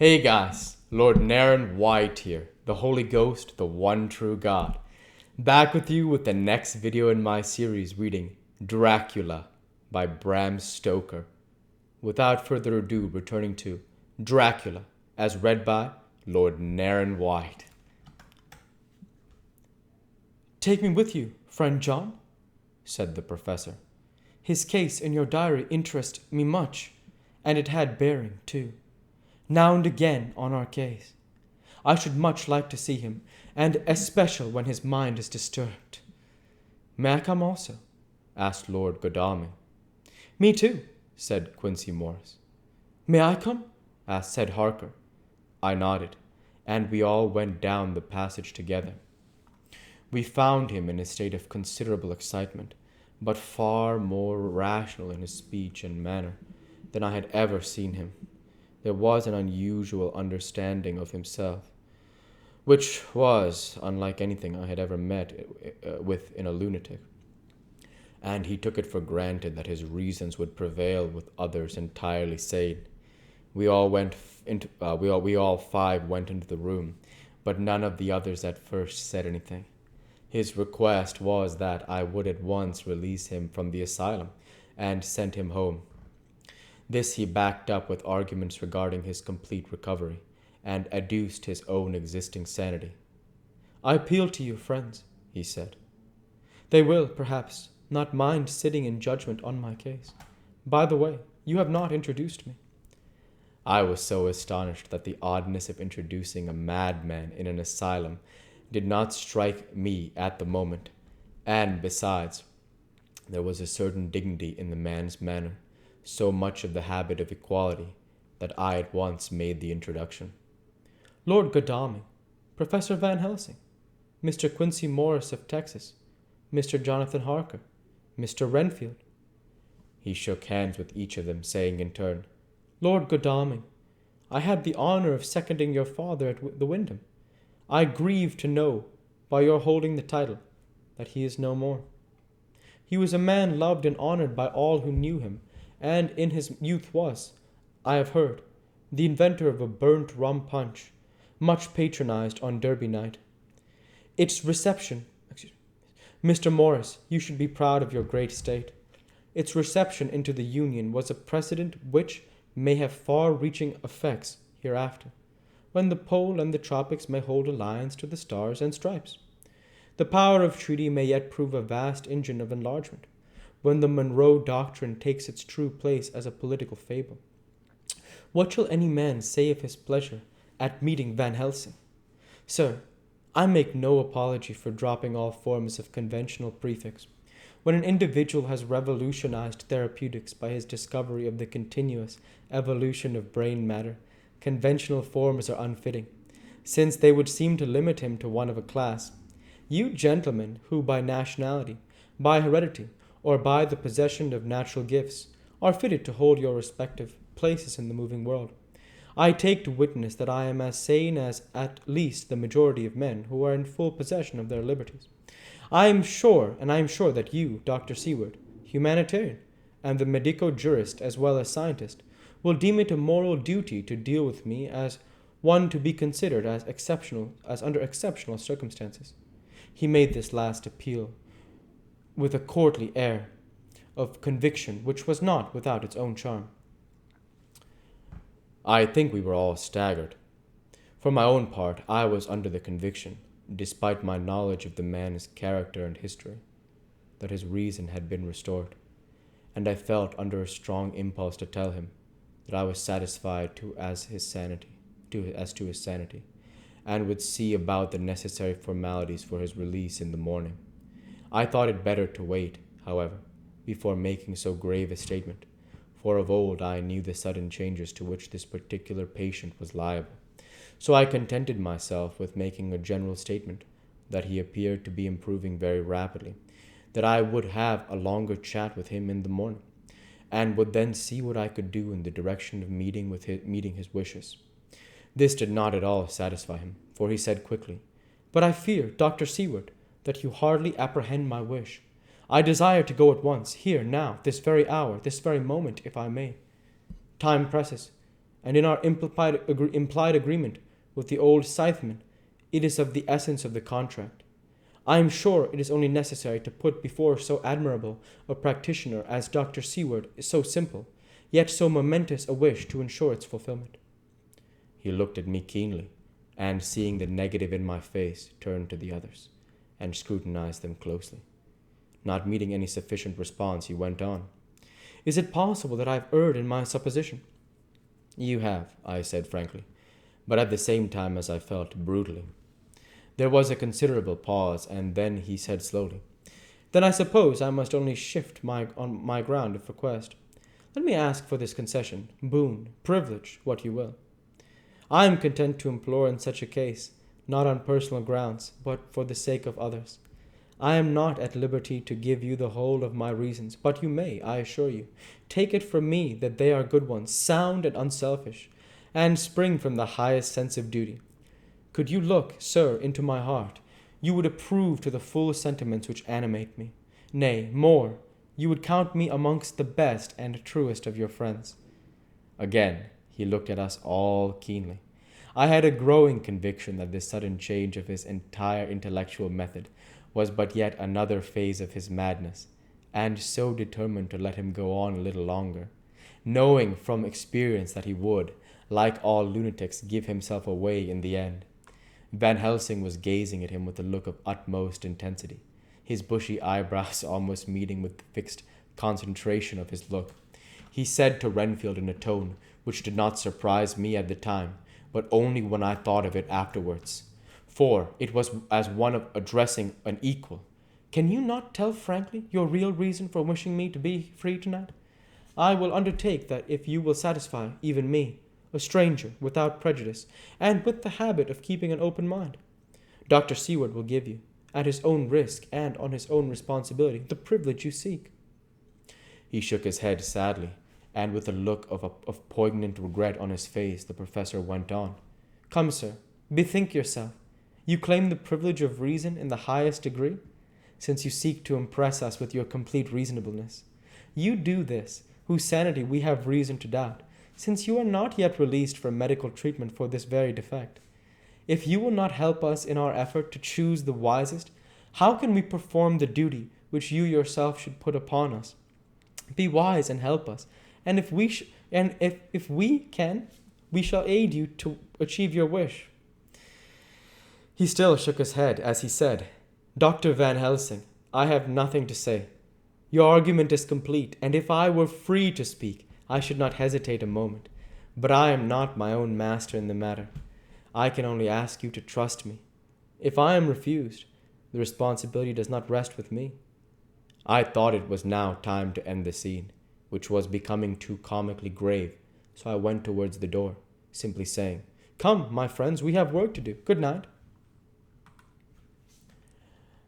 Hey guys, Lord Naren White here, the Holy Ghost, the one true God. Back with you with the next video in my series reading Dracula by Bram Stoker. Without further ado, returning to Dracula, as read by Lord Naren White. "Take me with you, friend John," said the professor. "His case in your diary interests me much, and it had bearing, too, now and again on our case. I should much like to see him, and especially when his mind is disturbed." "May I come also?" asked Lord Godalming. "Me too," said Quincey Morris. "May I come?" said Harker. I nodded, and we all went down the passage together. We found him in a state of considerable excitement, but far more rational in his speech and manner than I had ever seen him. There was an unusual understanding of himself, which was unlike anything I had ever met with in a lunatic, and he took it for granted that his reasons would prevail with others entirely sane. We all five went into the room, but none of the others at first said anything. His request was that I would at once release him from the asylum and send him home. This he backed up with arguments regarding his complete recovery, and adduced his own existing sanity. "I appeal to you, friends," he said. "They will, perhaps, not mind sitting in judgment on my case. By the way, you have not introduced me." I was so astonished that the oddness of introducing a madman in an asylum did not strike me at the moment, and besides, there was a certain dignity in the man's manner, so much of the habit of equality, that I at once made the introduction. "Lord Godalming, Professor Van Helsing, Mr. Quincey Morris of Texas, Mr. Jonathan Harker, Mr. Renfield." He shook hands with each of them, saying in turn, "Lord Godalming, I had the honor of seconding your father at the Wyndham. I grieve to know, by your holding the title, that he is no more. He was a man loved and honored by all who knew him, and in his youth was, I have heard, the inventor of a burnt rum punch, much patronized on Derby night. Its reception, Mr. Morris, you should be proud of your great state. Its reception into the Union was a precedent which may have far-reaching effects hereafter, when the pole and the tropics may hold alliance to the stars and stripes. The power of treaty may yet prove a vast engine of enlargement, when the Monroe Doctrine takes its true place as a political fable. What shall any man say of his pleasure at meeting Van Helsing? Sir, I make no apology for dropping all forms of conventional prefix. When an individual has revolutionized therapeutics by his discovery of the continuous evolution of brain matter, conventional forms are unfitting, since they would seem to limit him to one of a class. You gentlemen, who by nationality, by heredity, or by the possession of natural gifts, are fitted to hold your respective places in the moving world, I take to witness that I am as sane as at least the majority of men who are in full possession of their liberties. I am sure that you, Dr. Seward, humanitarian, and the medico-jurist as well as scientist, will deem it a moral duty to deal with me as one to be considered as under exceptional circumstances." He made this last appeal with a courtly air of conviction which was not without its own charm. I think we were all staggered. For my own part, I was under the conviction, despite my knowledge of the man's character and history, that his reason had been restored, and I felt under a strong impulse to tell him that I was satisfied as to his sanity, and would see about the necessary formalities for his release in the morning. I thought it better to wait, however, before making so grave a statement, for of old I knew the sudden changes to which this particular patient was liable. So I contented myself with making a general statement that he appeared to be improving very rapidly, that I would have a longer chat with him in the morning, and would then see what I could do in the direction of meeting his wishes. This did not at all satisfy him, for he said quickly, "But I fear, Dr. Seward, that you hardly apprehend my wish. I desire to go at once, here, now, this very hour, this very moment, if I may. Time presses, and in our implied agreement with the old scytheman, it is of the essence of the contract. I am sure it is only necessary to put before so admirable a practitioner as Dr. Seward so simple, yet so momentous a wish to ensure its fulfillment. He looked at me keenly, and seeing the negative in my face, turned to the others, and scrutinized them closely. Not meeting any sufficient response, he went on. Is it possible that I have erred in my supposition? You have, I said frankly, but at the same time as I felt brutally. There was a considerable pause, and then he said slowly, Then I suppose I must only shift on my ground of request. Let me ask for this concession, boon, privilege, what you will. I am content to implore in such a case, not on personal grounds, but for the sake of others. I am not at liberty to give you the whole of my reasons, but you may, I assure you, take it from me that they are good ones, sound and unselfish, and spring from the highest sense of duty. Could you look, sir, into my heart, you would approve to the full sentiments which animate me. Nay, more, you would count me amongst the best and truest of your friends. Again, he looked at us all keenly. I had a growing conviction that this sudden change of his entire intellectual method was but yet another phase of his madness, and so determined to let him go on a little longer, knowing from experience that he would, like all lunatics, give himself away in the end. Van Helsing was gazing at him with a look of utmost intensity, his bushy eyebrows almost meeting with the fixed concentration of his look. He said to Renfield in a tone which did not surprise me at the time, but only when I thought of it afterwards, for it was as one of addressing an equal. Can you not tell frankly your real reason for wishing me to be free tonight? I will undertake that if you will satisfy even me, a stranger, without prejudice, and with the habit of keeping an open mind. Dr. Seward will give you, at his own risk and on his own responsibility, the privilege you seek. He shook his head sadly, and with a look of poignant regret on his face, the professor went on. Come, sir, bethink yourself. You claim the privilege of reason in the highest degree, since you seek to impress us with your complete reasonableness. You do this, whose sanity we have reason to doubt, since you are not yet released from medical treatment for this very defect. If you will not help us in our effort to choose the wisest, how can we perform the duty which you yourself should put upon us? Be wise and help us, and if we can, we shall aid you to achieve your wish. He still shook his head as he said, Dr. Van Helsing, I have nothing to say. Your argument is complete, and if I were free to speak, I should not hesitate a moment. But I am not my own master in the matter. I can only ask you to trust me. If I am refused, the responsibility does not rest with me. I thought it was now time to end the scene, which was becoming too comically grave, so I went towards the door, simply saying, Come, my friends, we have work to do. Good night.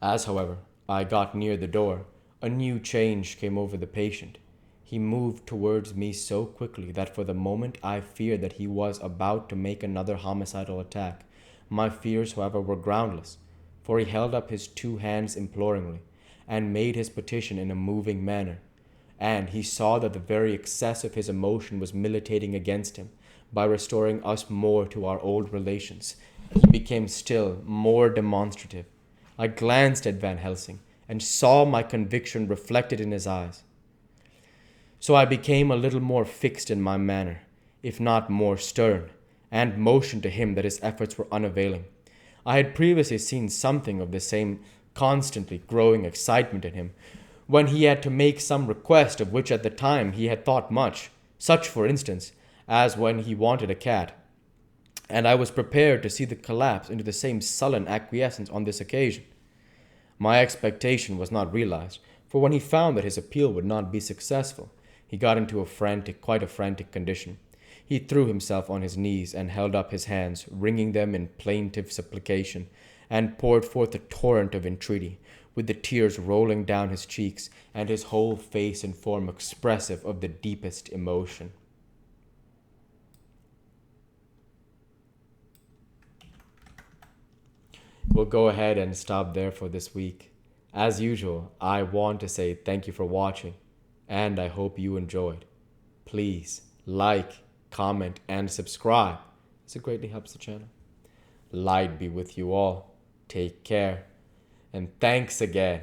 As, however, I got near the door, a new change came over the patient. He moved towards me so quickly that for the moment I feared that he was about to make another homicidal attack. My fears, however, were groundless, for he held up his two hands imploringly, and made his petition in a moving manner, and he saw that the very excess of his emotion was militating against him by restoring us more to our old relations. He became still more demonstrative. I glanced at Van Helsing and saw my conviction reflected in his eyes. So I became a little more fixed in my manner, if not more stern, and motioned to him that his efforts were unavailing. I had previously seen something of the same constantly growing excitement in him, when he had to make some request of which at the time he had thought much, such, for instance, as when he wanted a cat. And I was prepared to see the collapse into the same sullen acquiescence on this occasion. My expectation was not realized, for when he found that his appeal would not be successful, he got into quite a frantic condition. He threw himself on his knees and held up his hands, wringing them in plaintive supplication, and poured forth a torrent of entreaty, with the tears rolling down his cheeks and his whole face and form expressive of the deepest emotion. We'll go ahead and stop there for this week. As usual, I want to say thank you for watching, and I hope you enjoyed. Please like, comment, and subscribe, as it greatly helps the channel. Light be with you all. Take care. And thanks again.